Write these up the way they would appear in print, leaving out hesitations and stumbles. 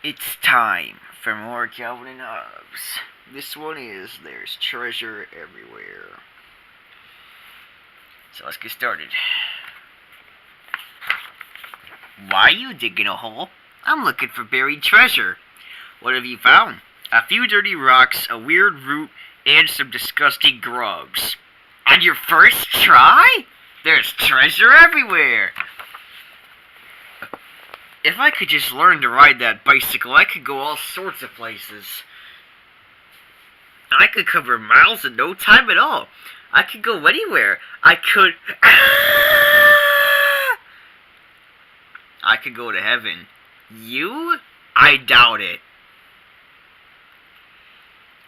It's time for more Calvin and Hobbes. This one is There's Treasure Everywhere. So let's get started. Why are you digging a hole? I'm looking for buried treasure. What have you found? A few dirty rocks, a weird root, and some disgusting grubs. On your first try? There's treasure everywhere. If I could just learn to ride that bicycle, I could go all sorts of places. I could cover miles in no time at all. I could go anywhere. I could go to heaven. You? I doubt it.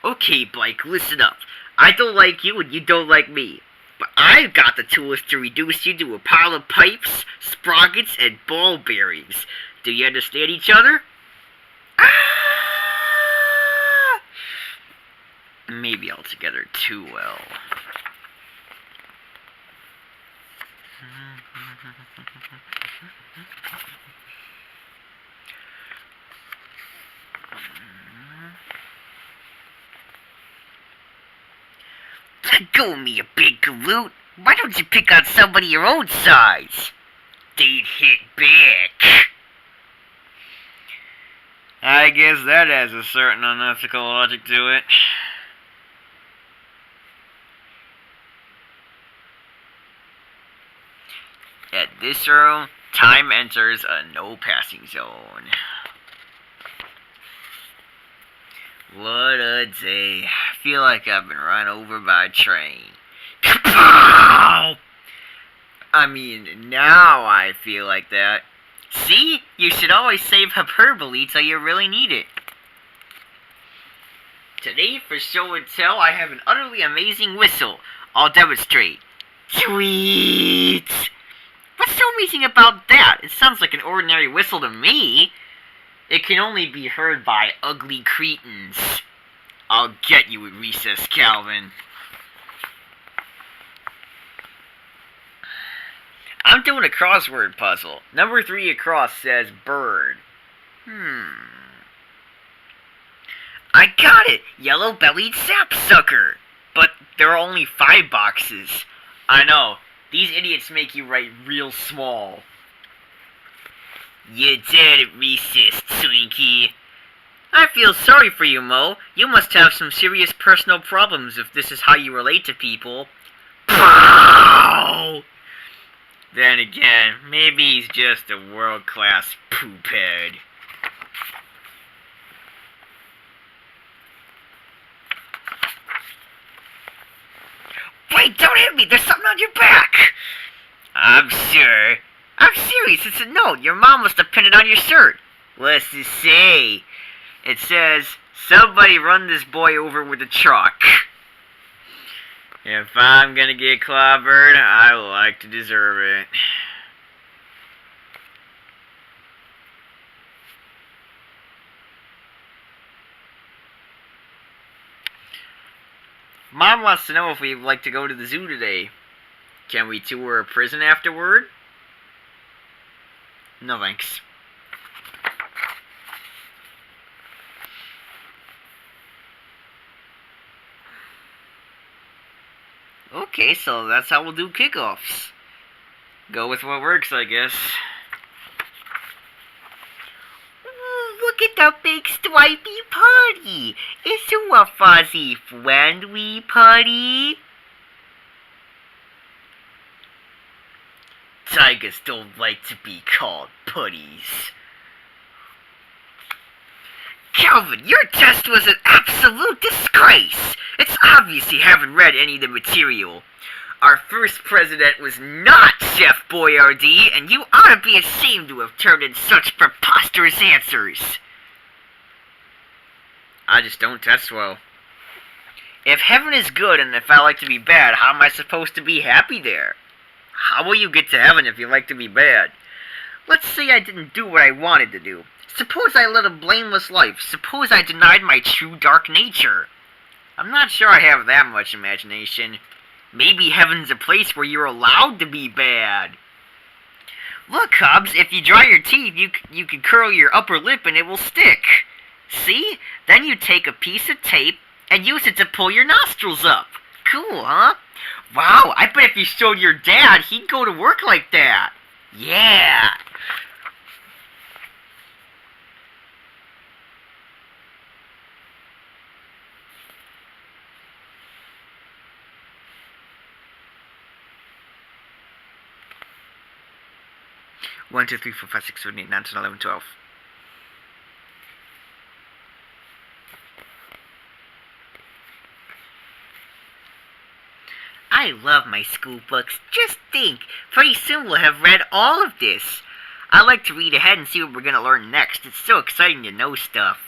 Okay, Blake, listen up. I don't like you and you don't like me. But I've got the tools to reduce you to a pile of pipes, sprockets, and ball bearings. Do you understand each other? Maybe altogether too well. Let go of me, you big galoot. Why don't you pick on somebody your own size? They'd hit back. I guess that has a certain unethical logic to it. At this row, time enters a no passing zone. What a day. I feel like I've been run over by a train. Kapow! I mean, now I feel like that. See? You should always save hyperbole till you really need it. Today, for show and tell, I have an utterly amazing whistle. I'll demonstrate. Sweet! What's so amazing about that? It sounds like an ordinary whistle to me. It can only be heard by ugly cretins. I'll get you at recess, Calvin. I'm doing a crossword puzzle. Number 3 across says bird. I got it! Yellow-bellied sapsucker! But there are only 5 boxes. I know. These idiots make you write real small. You're dead at recess, Twinkie. I feel sorry for you, Mo. You must have some serious personal problems if this is how you relate to people. Pow! Then again, maybe he's just a world-class poophead. Wait, don't hit me! There's something on your back! I'm sure. I'm serious, it's a note. Your mom must have pinned it on your shirt. What's it say? It says, somebody run this boy over with a truck. If I'm gonna get clobbered, I like to deserve it. Mom wants to know if we'd like to go to the zoo today. Can we tour a prison afterward? No thanks. Okay, so that's how we'll do kickoffs. Go with what works, I guess. Ooh, look at the big stripy putty. It's a fuzzy friendly putty. Tigers don't like to be called putties. Calvin, your test was an absolute disgrace. It's obvious you haven't read any of the material. Our first president was not Chef Boyardee, and you ought to be ashamed to have turned in such preposterous answers. I just don't test well. If heaven is good and if I like to be bad, how am I supposed to be happy there? How will you get to heaven if you like to be bad? Let's say I didn't do what I wanted to do. Suppose I led a blameless life. Suppose I denied my true dark nature. I'm not sure I have that much imagination. Maybe heaven's a place where you're allowed to be bad. Look, Hobbs, if you dry your teeth, you can curl your upper lip and it will stick. See? Then you take a piece of tape and use it to pull your nostrils up. Cool, huh? Wow, I bet if you showed your dad, he'd go to work like that. Yeah. One, two, three, four, five, six, seven, eight, nine, 10, 11, 12. I love my school books. Just think, pretty soon we'll have read all of this. I like to read ahead and see what we're going to learn next. It's so exciting to know stuff.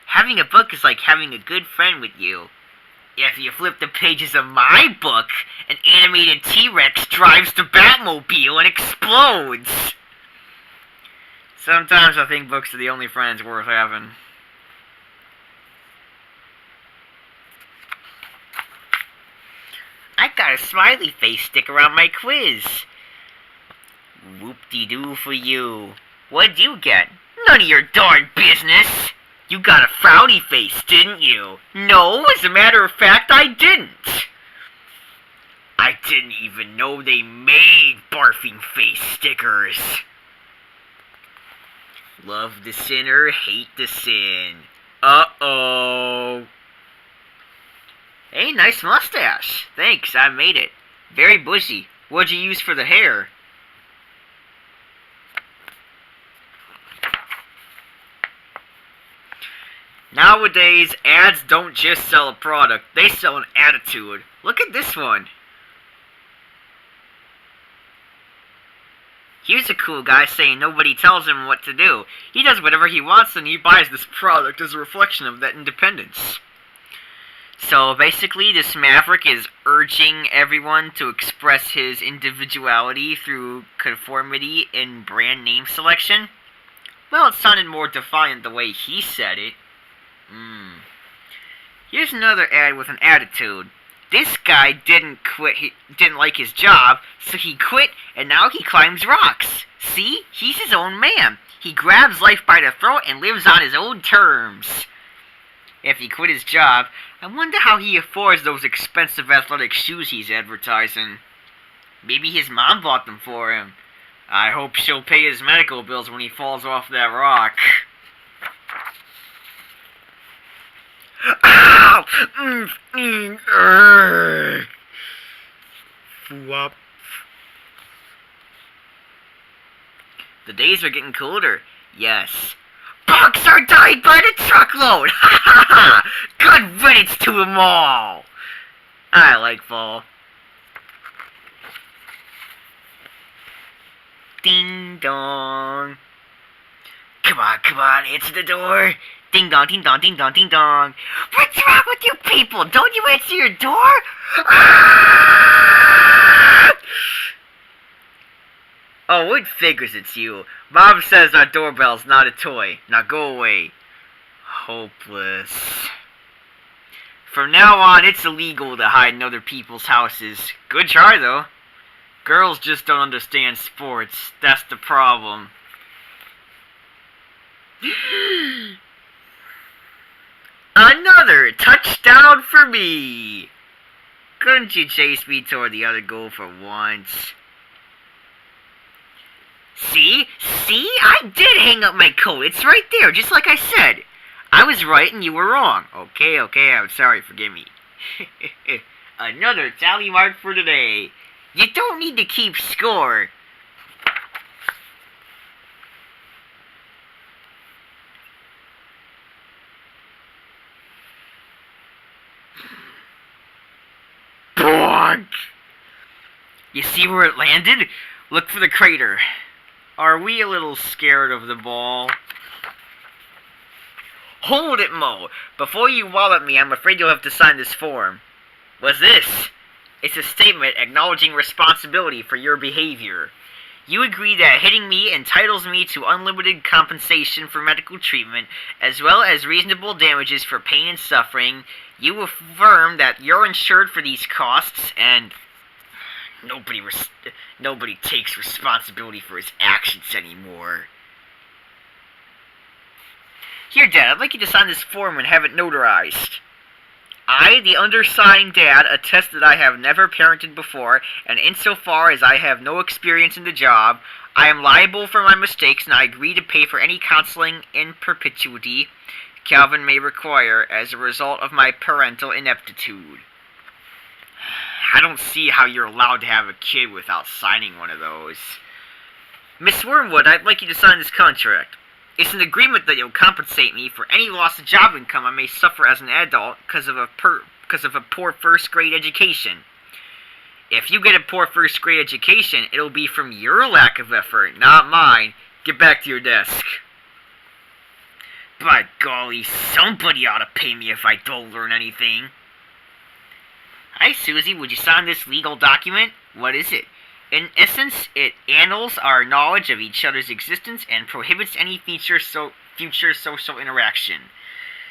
Having a book is like having a good friend with you. If you flip the pages of my book, an animated T-Rex drives the Batmobile and explodes. Sometimes I think books are the only friends worth having. I got a smiley face sticker on my quiz. Whoop-de-doo for you. What'd you get? None of your darn business. You got a frowny face, didn't you? No, as a matter of fact, I didn't. I didn't even know they made barfing face stickers. Love the sinner, hate the sin. Uh-oh. Hey, nice mustache. Thanks, I made it. Very bushy. What'd you use for the hair? Nowadays, ads don't just sell a product, they sell an attitude. Look at this one. Here's a cool guy saying nobody tells him what to do. He does whatever he wants and he buys this product as a reflection of that independence. So basically, this maverick is urging everyone to express his individuality through conformity in brand name selection. Well, it sounded more defiant the way he said it. Here's another ad with an attitude. This guy didn't like his job, so he quit, and now he climbs rocks. See? He's his own man. He grabs life by the throat and lives on his own terms. If he quit his job, I wonder how he affords those expensive athletic shoes he's advertising. Maybe his mom bought them for him. I hope she'll pay his medical bills when he falls off that rock. Ow! Whoop. The days are getting colder. Yes. Bugs are dying by the truckload! Ha ha ha! Good riddance to them all! I like fall. Ding dong. Come on, answer the door. Ding dong, ding dong, ding dong, ding dong. What's wrong with you people? Don't you answer your door? Ah! Oh, it figures it's you. Mom says our doorbell's not a toy. Now go away. Hopeless. From now on, it's illegal to hide in other people's houses. Good try, though. Girls just don't understand sports. That's the problem. Another touchdown for me! Couldn't you chase me toward the other goal for once? See? I did hang up my coat. It's right there, just like I said. I was right and you were wrong. Okay, I'm sorry, forgive me. Another tally mark for today. You don't need to keep score. Bonk! You see where it landed? Look for the crater. Are we a little scared of the ball? Hold it, Mo. Before you wallop me, I'm afraid you'll have to sign this form. What's this? It's a statement acknowledging responsibility for your behavior. You agree that hitting me entitles me to unlimited compensation for medical treatment, as well as reasonable damages for pain and suffering. You affirm that you're insured for these costs, and Nobody nobody takes responsibility for his actions anymore. Here, Dad, I'd like you to sign this form and have it notarized. I, the undersigned dad, attest that I have never parented before, and insofar as I have no experience in the job, I am liable for my mistakes, and I agree to pay for any counseling in perpetuity Calvin may require as a result of my parental ineptitude. I don't see how you're allowed to have a kid without signing one of those. Miss Wormwood, I'd like you to sign this contract. It's an agreement that you'll compensate me for any loss of job income I may suffer as an adult because of a poor first grade education. If you get a poor first grade education, it'll be from your lack of effort, not mine. Get back to your desk. By golly, somebody ought to pay me if I don't learn anything. Hi, Susie, would you sign this legal document? What is it? In essence, it annuls our knowledge of each other's existence and prohibits any future social interaction.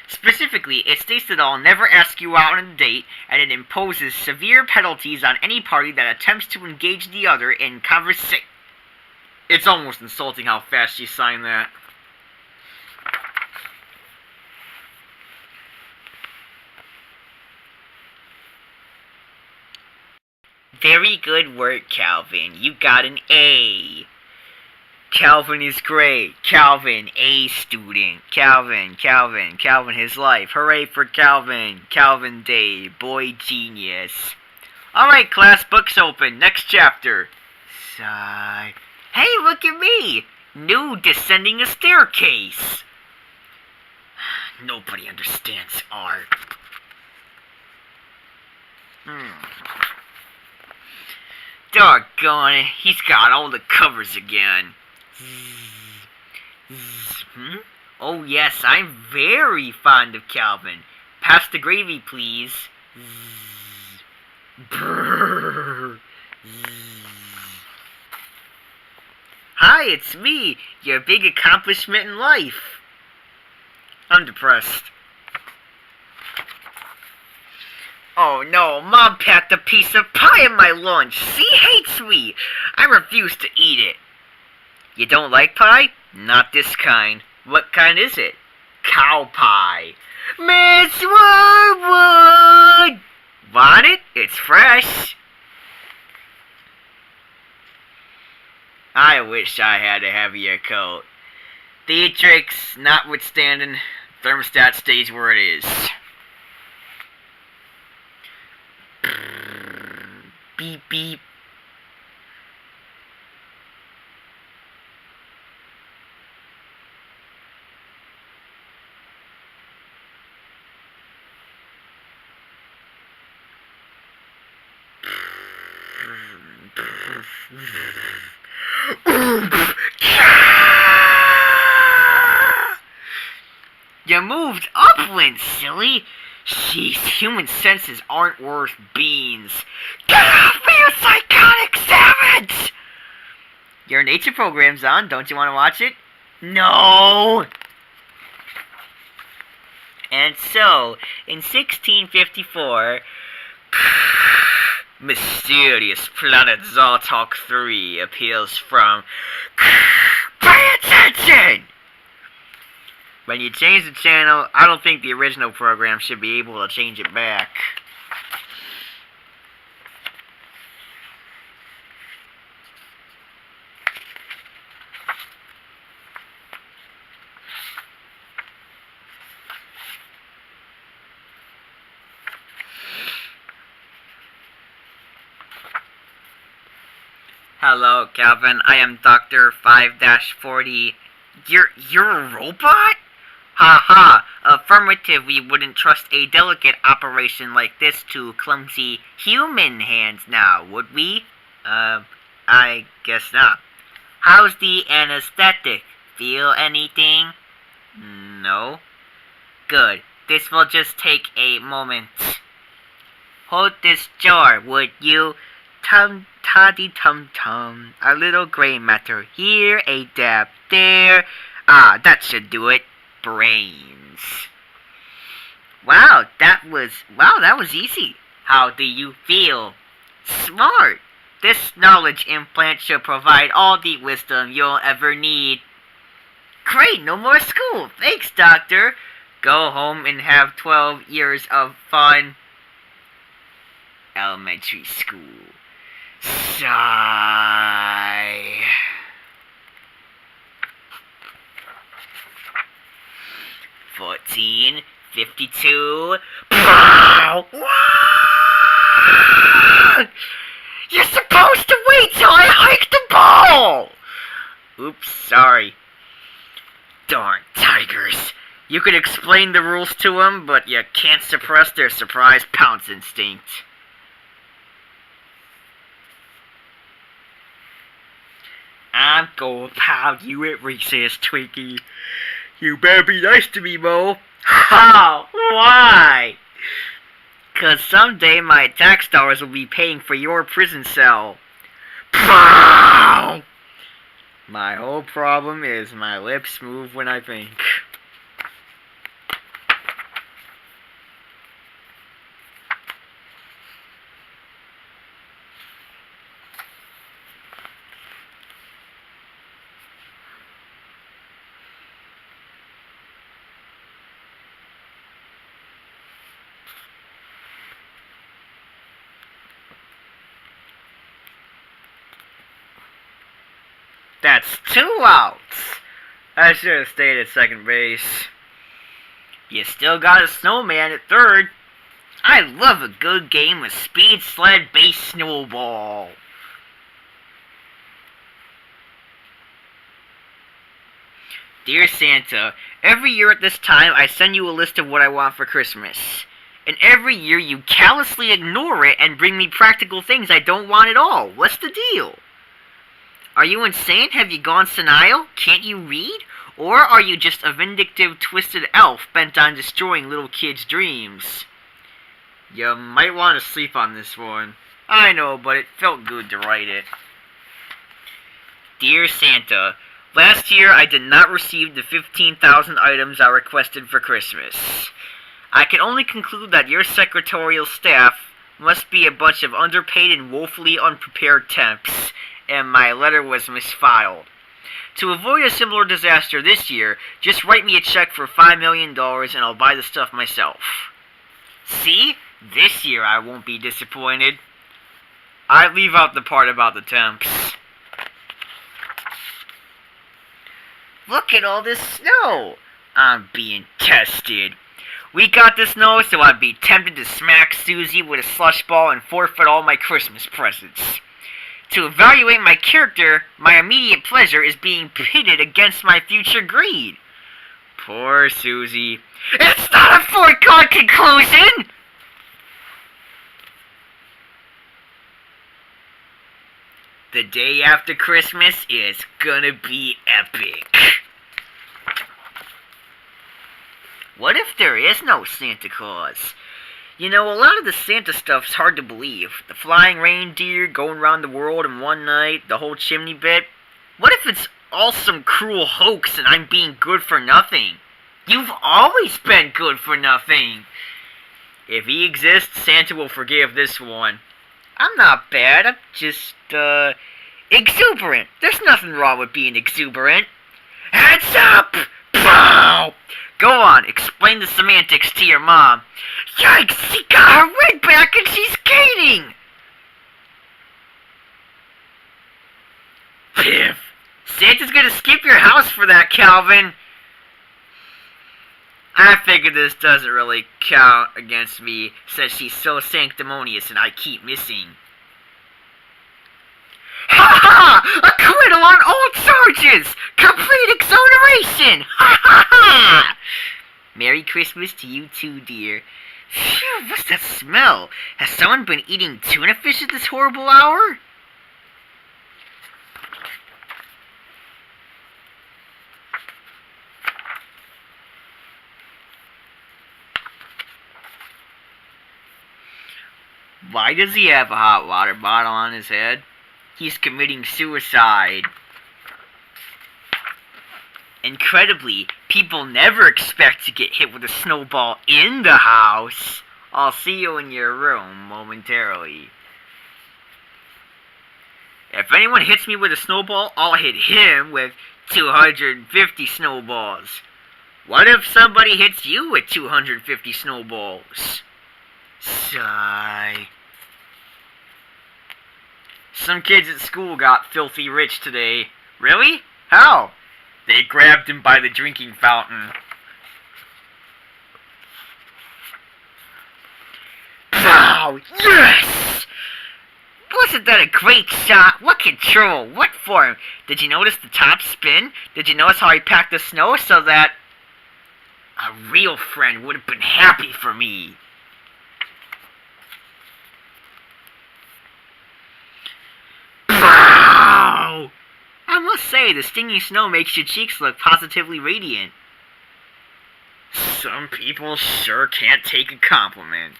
Specifically, it states that I'll never ask you out on a date, and it imposes severe penalties on any party that attempts to engage the other in conversation. It's almost insulting how fast she signed that. Very good work, Calvin. You got an A. Calvin is great. Calvin, A student. Calvin, his life. Hooray for Calvin. Calvin Day, boy genius. Alright, class, books open. Next chapter. Sigh. Hey, look at me. New descending a staircase. Nobody understands art. Doggone it, he's got all the covers again. Oh yes, I'm very fond of Calvin. Pass the gravy, please. Hi, it's me, your big accomplishment in life. I'm depressed. Oh no, Mom packed a piece of pie in my lunch. She hates me. I refuse to eat it. You don't like pie? Not this kind. What kind is it? Cow pie. Miss Wormwood! Want it? It's fresh. I wish I had a heavier coat. Theatrics notwithstanding, thermostat stays where it is. Beep beep. You moved upwind, silly. Jeez, human senses aren't worth beans. Get off me, you psychotic savage! Your nature program's on. Don't you want to watch it? No! And so, in 1654, mysterious planet Zartok 3 appears from... Pay attention! When you change the channel, I don't think the original program should be able to change it back. Hello, Calvin. I am Dr. 5-40. You're a robot? Ha ha. Affirmative, we wouldn't trust a delicate operation like this to clumsy human hands now, would we? I guess not. How's the anesthetic? Feel anything? No. Good. This will just take a moment. Hold this jar, would you? Tum-taddy-tum-tum. A little gray matter here, a dab there. Ah, that should do it. Brains. Wow, that was easy. How do you feel? Smart. This knowledge implant should provide all the wisdom you'll ever need. Great, no more school. Thanks, Doctor. Go home and have 12 years of fun. Elementary school. Sigh. 14, 52. Pow! You're supposed to wait till I hike the ball! Oops, sorry. Darn tigers. You could explain the rules to them, but you can't suppress their surprise pounce instinct. I'm gonna pound you at recess, Twinkie. You better be nice to me, Mo. How? Why? 'Cause someday my tax dollars will be paying for your prison cell. Pow! My whole problem is my lips move when I think. That's 2 outs. I should have stayed at second base. You still got a snowman at third. I love a good game of speed sled base snowball. Dear Santa, every year at this time I send you a list of what I want for Christmas. And every year you callously ignore it and bring me practical things I don't want at all. What's the deal? Are you insane? Have you gone senile? Can't you read? Or are you just a vindictive, twisted elf bent on destroying little kids' dreams? You might want to sleep on this one. I know, but it felt good to write it. Dear Santa, last year I did not receive the 15,000 items I requested for Christmas. I can only conclude that your secretarial staff must be a bunch of underpaid and woefully unprepared temps, and my letter was misfiled. To avoid a similar disaster this year, just write me a check for $5 million and I'll buy the stuff myself. See? This year I won't be disappointed. I leave out the part about the temps. Look at all this snow. I'm being tested. We got the snow so I'd be tempted to smack Susie with a slush ball and forfeit all my Christmas presents. To evaluate my character, my immediate pleasure is being pitted against my future greed. Poor Susie. It's not a foregone conclusion! The day after Christmas is gonna be epic. What if there is no Santa Claus? You know, a lot of the Santa stuff's hard to believe. The flying reindeer, going around the world in one night, the whole chimney bit. What if it's all some cruel hoax and I'm being good for nothing? You've always been good for nothing. If he exists, Santa will forgive this one. I'm not bad, I'm just, exuberant. There's nothing wrong with being exuberant. Heads up! Pow! Go on, explain the semantics to your mom. Yikes, she got her wig back and she's skating! Piff! Santa's gonna skip your house for that, Calvin. I figured this doesn't really count against me, since she's so sanctimonious and I keep missing. Ha ha! Acquittal on all charges! Complete exoneration! Ha ha ha! Merry Christmas to you too, dear. Phew, what's that smell? Has someone been eating tuna fish at this horrible hour? Why does he have a hot water bottle on his head? He's committing suicide. Incredibly, people never expect to get hit with a snowball in the house. I'll see you in your room momentarily. If anyone hits me with a snowball, I'll hit him with 250 snowballs. What if somebody hits you with 250 snowballs? Sigh. Some kids at school got filthy rich today. Really? How? They grabbed him by the drinking fountain. Wow! Yes! Wasn't that a great shot? What control? What form? Did you notice the top spin? Did you notice how he packed the snow so that a real friend would have been happy for me? Wow! I must say, the stinging snow makes your cheeks look positively radiant. Some people sure can't take a compliment.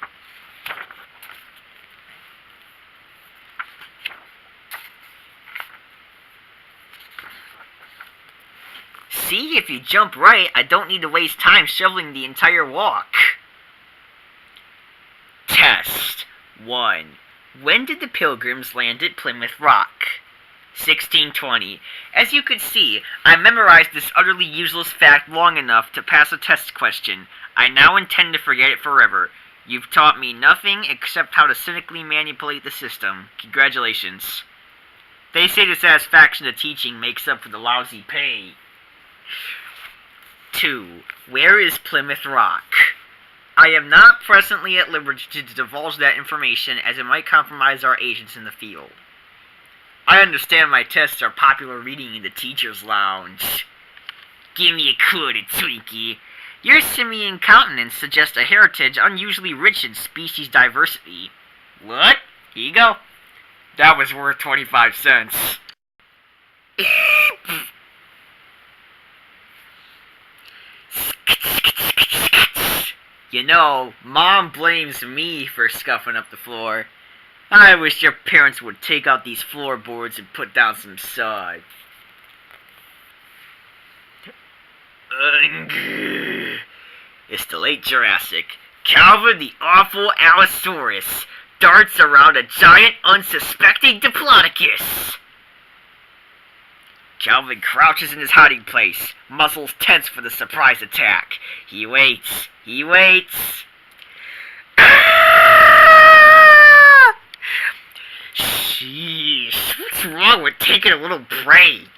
See, if you jump right, I don't need to waste time shoveling the entire walk. Test 1. When did the Pilgrims land at Plymouth Rock? 1620. As you could see, I memorized this utterly useless fact long enough to pass a test question. I now intend to forget it forever. You've taught me nothing except how to cynically manipulate the system. Congratulations. They say the satisfaction of teaching makes up for the lousy pay. 2. Where is Plymouth Rock? I am not presently at liberty to divulge that information, as it might compromise our agents in the field. I understand my tests are popular reading in the teacher's lounge. Give me a quarter, Twinkie. Your simian countenance suggests a heritage unusually rich in species diversity. What? Here you go. That was worth 25 cents. You know, Mom blames me for scuffing up the floor. I wish your parents would take out these floorboards and put down some sod. It's the late Jurassic. Calvin the awful Allosaurus darts around a giant unsuspecting Diplodocus. Calvin crouches in his hiding place, muscles tense for the surprise attack. He waits. He waits. Ah! Sheesh, what's wrong with taking a little break?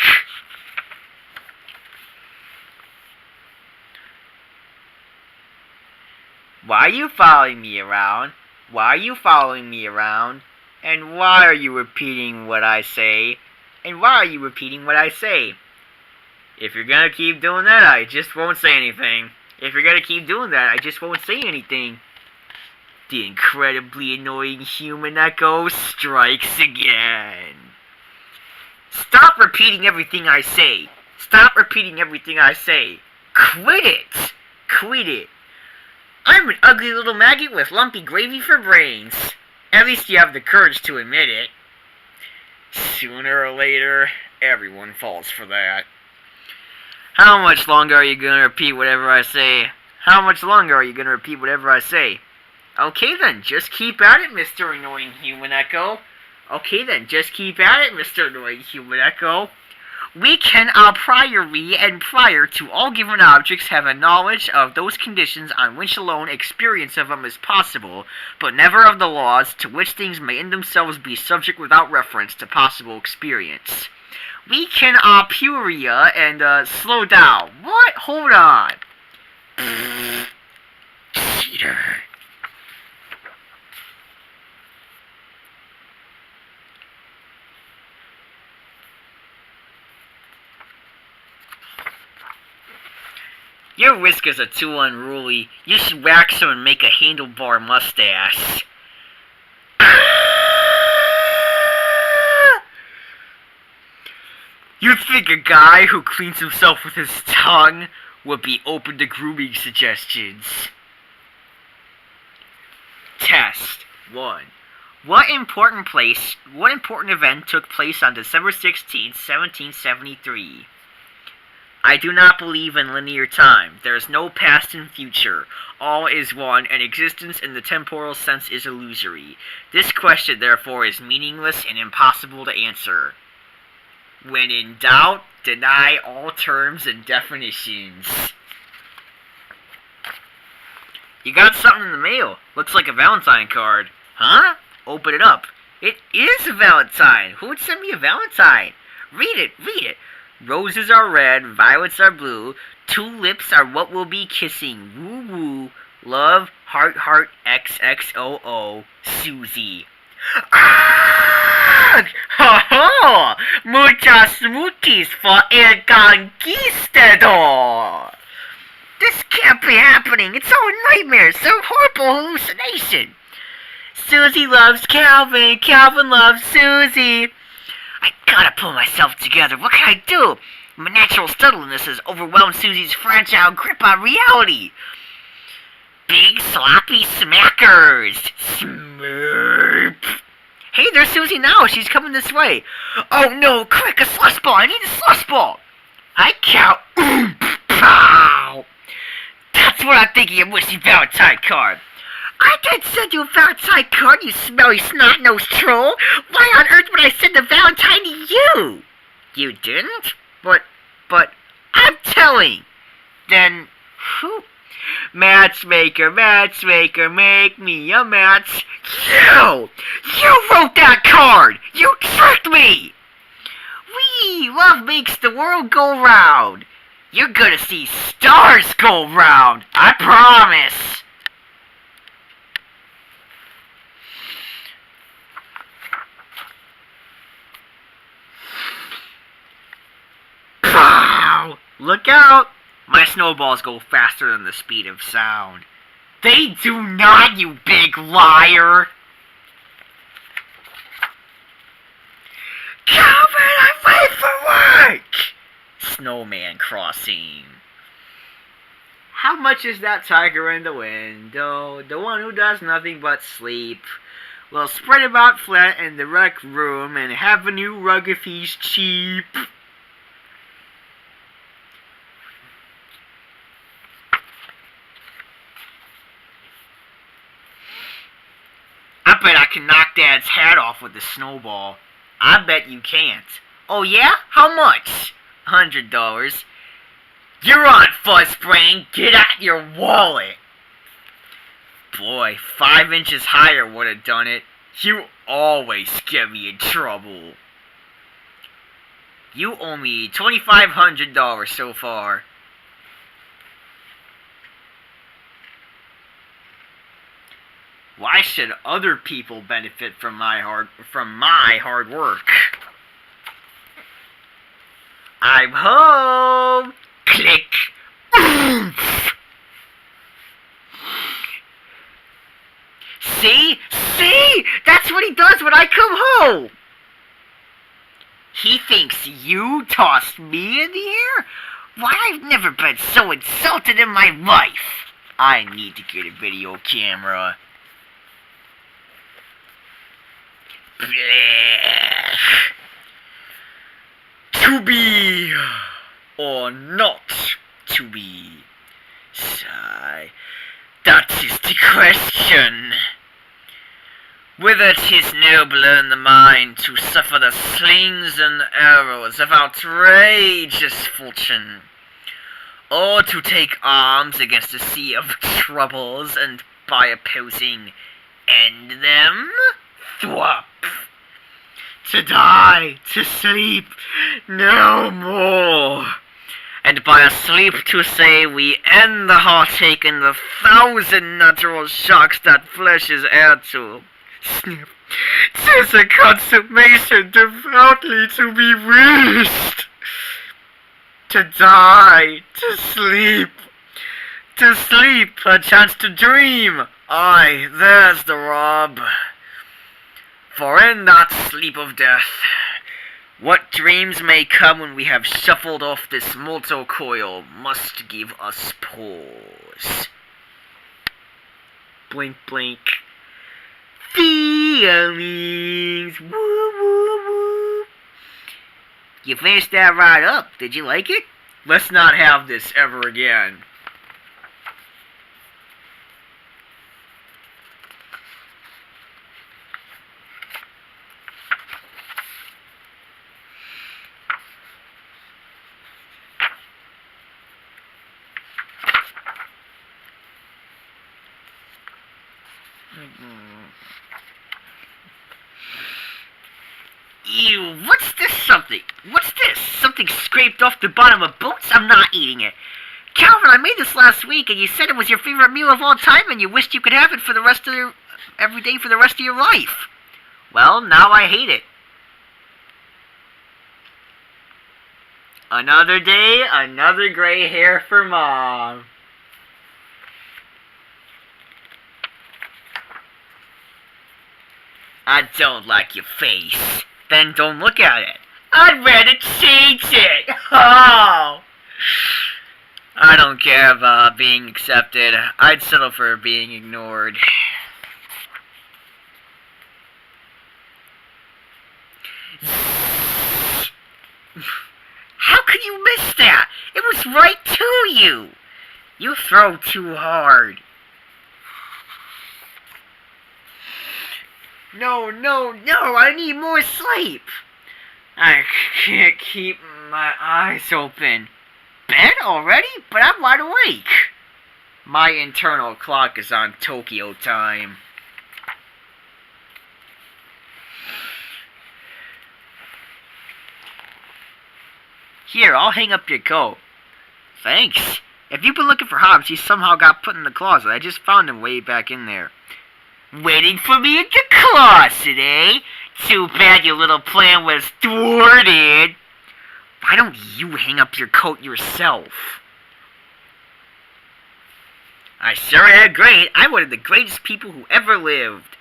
Why are you following me around? Why are you following me around? And why are you repeating what I say? And why are you repeating what I say? If you're gonna keep doing that, I just won't say anything. If you're gonna keep doing that, I just won't say anything. The incredibly annoying human echo strikes again. Stop repeating everything I say. Stop repeating everything I say. Quit it. Quit it. I'm an ugly little maggot with lumpy gravy for brains. At least you have the courage to admit it. Sooner or later, everyone falls for that. How much longer are you going to repeat whatever I say? How much longer are you going to repeat whatever I say? Okay then, just keep at it, Mr. Annoying Human Echo. Okay then, just keep at it, Mr. Annoying Human Echo. We can a priori and prior to all given objects have a knowledge of those conditions on which alone experience of them is possible, but never of the laws to which things may in themselves be subject without reference to possible experience. We can a priori and slow down. What? Hold on. Cheater. Your whiskers are too unruly. You should wax them and make a handlebar mustache. You'd think a guy who cleans himself with his tongue would be open to grooming suggestions. Test 1. What important event took place on December 16, 1773? I do not believe in linear time. There is no past and future. All is one, and existence in the temporal sense is illusory. This question, therefore, is meaningless and impossible to answer. When in doubt, deny all terms and definitions. You got something in the mail. Looks like a Valentine card. Huh? Open it up. It is a Valentine. Who would send me a Valentine? Read it, read it. Roses are red, violets are blue, tulips are what we'll be kissing. Woo woo, love, heart, heart, XXOO, Susie. Ah! Ha ha! Muchas muchis for el conquistador! This can't be happening. It's all a nightmare. Some horrible hallucination. Susie loves Calvin. Calvin loves Susie. I gotta pull myself together. What can I do? My natural subtleness has overwhelmed Susie's fragile grip on reality. Big sloppy smackers. Smurp. Hey, there's Susie now. She's coming this way. Oh no, quick, a slush ball. I need a slush ball. I count. Pow. That's what I'm thinking of with the Valentine card. I didn't send you a Valentine card, you smelly snot-nosed troll. Why on earth would I send a Valentine to you? You didn't? But, I'm telling. Then, who? Matchmaker, matchmaker, make me a match. You wrote that card! You tricked me! Wee, love makes the world go round. You're gonna see stars go round, I promise. Pow! Look out! My snowballs go faster than the speed of sound. They do not, you big liar! Calvin, I'm late for work! Snowman crossing. How much is that tiger in the window? The one who does nothing but sleep. Well, spread about flat in the rec room and have a new rug if he's cheap. I bet I can knock Dad's hat off with a snowball. I bet you can't. Oh yeah? How much? $100. You're on, Fuzzbrain. Get out your wallet. Boy, 5 inches higher would have done it. You always get me in trouble. You owe me $2,500 so far. Why should other people benefit from my hard work? I'm home. Click. See? That's what he does when I come home. He thinks you tossed me in the air? Why, I've never been so insulted in my life. I need to get a video camera. Blech. To be or not to be? Sigh. That is the question. Whether 'tis nobler in the mind to suffer the slings and arrows of outrageous fortune, or to take arms against a sea of troubles and by opposing end them? Thwop. To die, to sleep, no more. And by a sleep to say we end the heartache and the 1,000 natural shocks that flesh is heir to. Snip. 'Tis a consummation devoutly to be wished. To die, to sleep, a chance to dream. Aye, there's the rub. For in that sleep of death, what dreams may come when we have shuffled off this mortal coil must give us pause. Blink, blink. Feelings. Woo, woo, woo. You finished that right up. Did you like it? Let's not have this ever again. Ew, what's this something? What's this? Something scraped off the bottom of boots? I'm not eating it. Calvin, I made this last week and you said it was your favorite meal of all time and you wished you could have it for the rest of your... every day for the rest of your life. Well, now I hate it. Another day, another gray hair for Mom. I don't like your face. Then don't look at it. I'd rather change it. Oh! I don't care about being accepted. I'd settle for being ignored. How could you miss that? It was right to you. You throw too hard. No, I need more sleep. I can't keep my eyes open. Bed already? But I'm wide awake. My internal clock is on Tokyo time. Here, I'll hang up your coat. Thanks. If you've been looking for Hobbs, he somehow got put in the closet. I just found him way back in there. Waiting for me in the closet, eh? Too bad your little plan was thwarted. Why don't you hang up your coat yourself? I sure had great. I'm one of the greatest people who ever lived.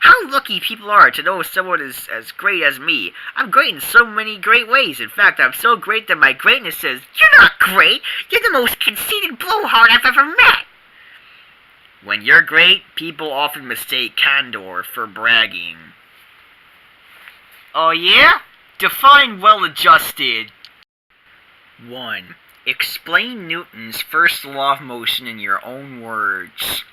How lucky people are to know someone is as great as me. I'm great in so many great ways. In fact, I'm so great that my greatness says, "You're not great. You're the most conceited blowhard I've ever met." When you're great, people often mistake candor for bragging. Oh yeah? Define well-adjusted. 1. Explain Newton's first law of motion in your own words.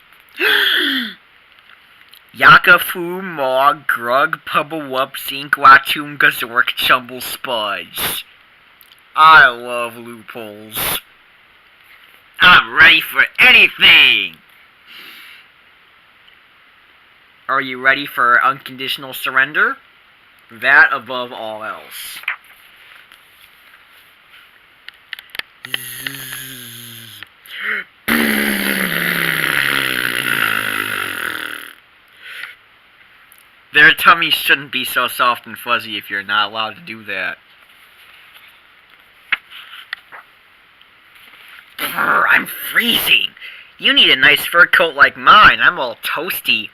Yakafu Mog Grug Pubblewup Zinkwatum Gazork Chumble Spuds. I love loopholes. I'm ready for anything! Are you ready for unconditional surrender? That above all else. Their tummies shouldn't be so soft and fuzzy if you're not allowed to do that. Brr, I'm freezing. You need a nice fur coat like mine. I'm all toasty.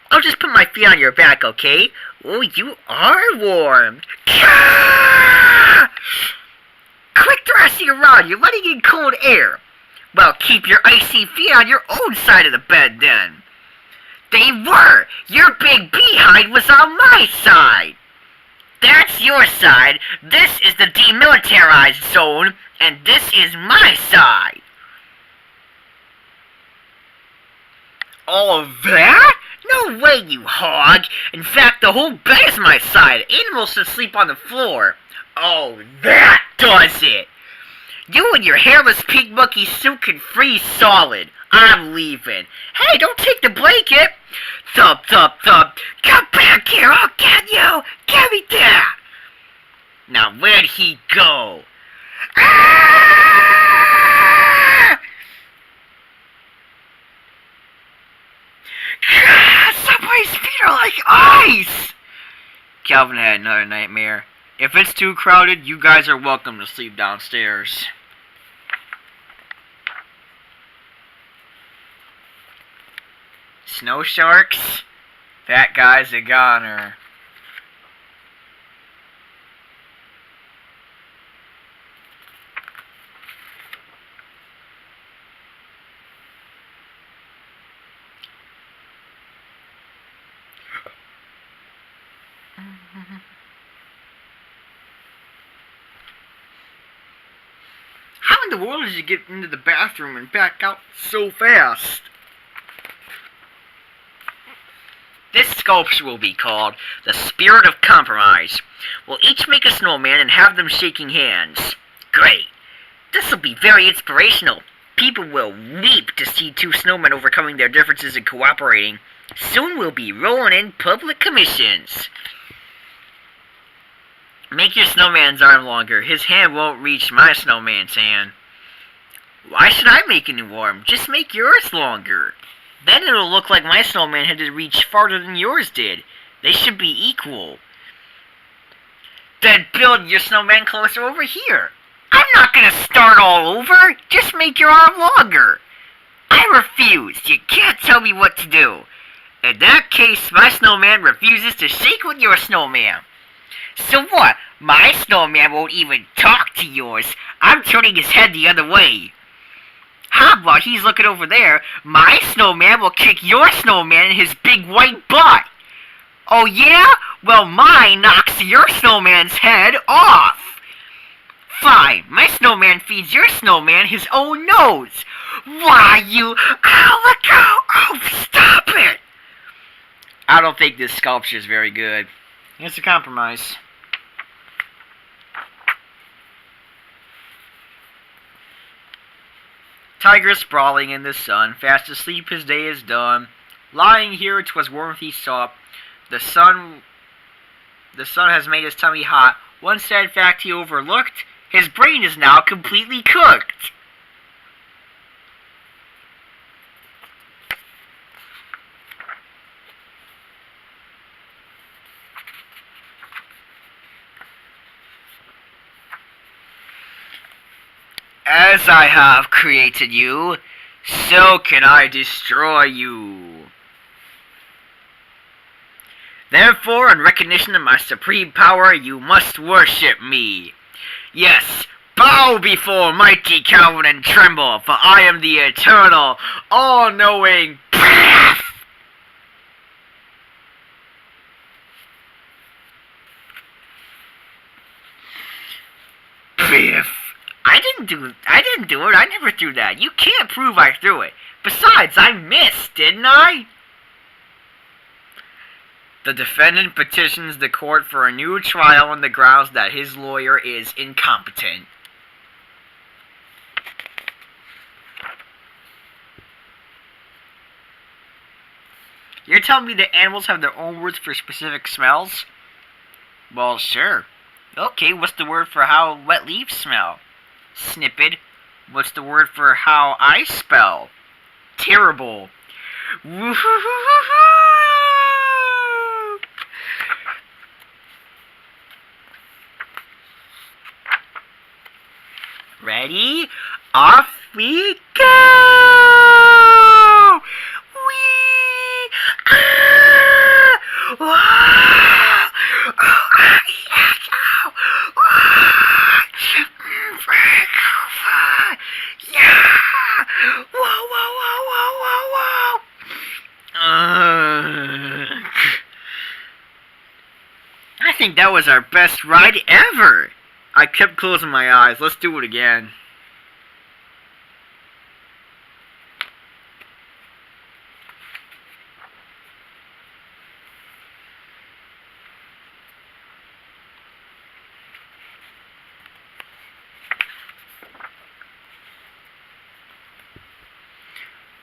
I'll just put my feet on your back, okay? Oh, you are warm. Gah! Quit thrashing around. You're letting in cold air. Well, keep your icy feet on your own side of the bed, then. They were. Your big behind was on my side. That's your side. This is the demilitarized zone, and this is my side. All of that? No way, you hog! In fact, the whole bed is my side. Animals should sleep on the floor. Oh, that does it! You and your hairless pink monkey suit can freeze solid. I'm leaving. Hey, don't take the blanket! Thump, thump, thump. Come back here, I'll get you! Give me that! Now, where'd he go? Ah! Somebody's feet are like ice! Calvin had another nightmare. If it's too crowded, you guys are welcome to sleep downstairs. Snow sharks? That guy's a goner. the world did you get into the bathroom and back out so fast? This sculpture will be called the Spirit of Compromise. We'll each make a snowman and have them shaking hands. Great. This will be very inspirational. People will weep to see two snowmen overcoming their differences and cooperating. Soon we'll be rolling in public commissions. Make your snowman's arm longer. His hand won't reach my snowman's hand. Why should I make a new arm? Just make yours longer. Then it'll look like my snowman had to reach farther than yours did. They should be equal. Then build your snowman closer over here. I'm not gonna start all over. Just make your arm longer. I refuse. You can't tell me what to do. In that case, my snowman refuses to shake with your snowman. So what? My snowman won't even talk to yours. I'm turning his head the other way. How about he's looking over there? My snowman will kick your snowman in his big white butt. Oh yeah? Well, mine knocks your snowman's head off. Fine, my snowman feeds your snowman his own nose. Why, you... Oh, let go! Oh, stop it! I don't think this sculpture is very good. It's a compromise. Tiger sprawling in the sun, fast asleep his day is done. Lying here 'twas warmth he sought. The sun has made his tummy hot. One sad fact he overlooked, his brain is now completely cooked. As I have created you, so can I destroy you. Therefore, in recognition of my supreme power, you must worship me. Yes, bow before mighty Calvin and tremble, for I am the eternal, all-knowing breath. Biff. I didn't do it. I never threw that. You can't prove I threw it. Besides, I missed, didn't I? The defendant petitions the court for a new trial on the grounds that his lawyer is incompetent. You're telling me that animals have their own words for specific smells? Well, sure. Okay, what's the word for how wet leaves smell? Snippet. What's the word for how I spell? Terrible. Ready? Off we go! Wee! Ah! Whoa! Oh, ah, yeah, oh, ah! Break over! Yeah! Whoa, whoa, whoa, whoa, whoa, whoa! I think that was our best ride ever! I kept closing my eyes. Let's do it again.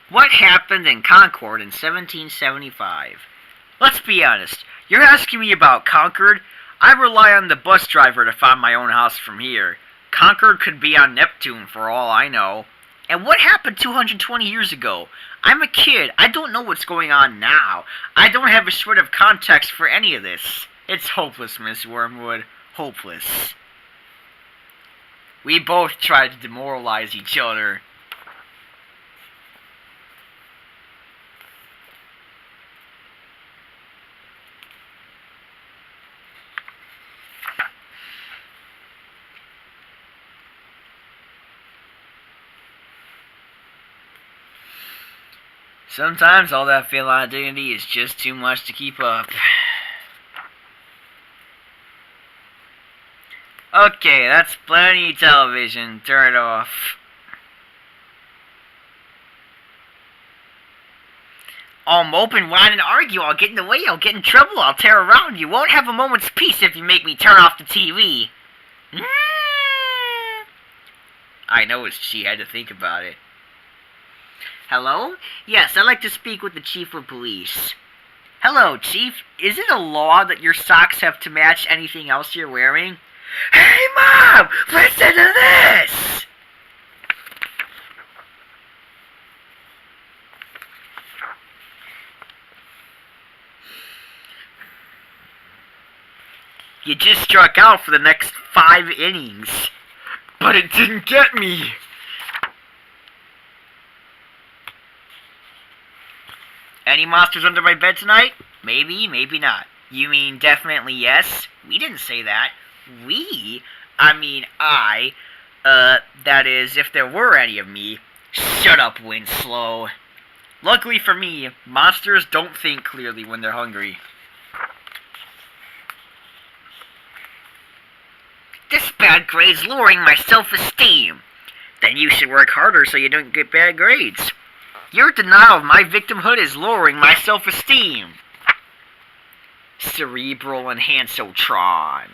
What happened in Concord in 1775? Let's be honest. You're asking me about Concord? I rely on the bus driver to find my own house from here. Concord could be on Neptune for all I know. And what happened 220 years ago? I'm a kid. I don't know what's going on now. I don't have a shred of context for any of this. It's hopeless, Miss Wormwood. Hopeless. We both tried to demoralize each other. Sometimes all that feline dignity is just too much to keep up. Okay, that's plenty television. Turn it off. I'll mope and whine and argue. I'll get in the way. I'll get in trouble. I'll tear around. You won't have a moment's peace if you make me turn off the TV. I know she had to think about it. Hello? Yes, I'd like to speak with the chief of police. Hello, Chief. Is it a law that your socks have to match anything else you're wearing? Hey, Mom! Listen to this! You just struck out for the next 5 innings. But it didn't get me. Any monsters under my bed tonight? Maybe, maybe not. You mean definitely yes? We didn't say that. We? I mean I. That is, if there were any of me. Shut up, Winslow. Luckily for me, monsters don't think clearly when they're hungry. This bad grade's lowering my self-esteem. Then you should work harder so you don't get bad grades. Your denial of my victimhood is lowering my self-esteem. Cerebral Enhancotron.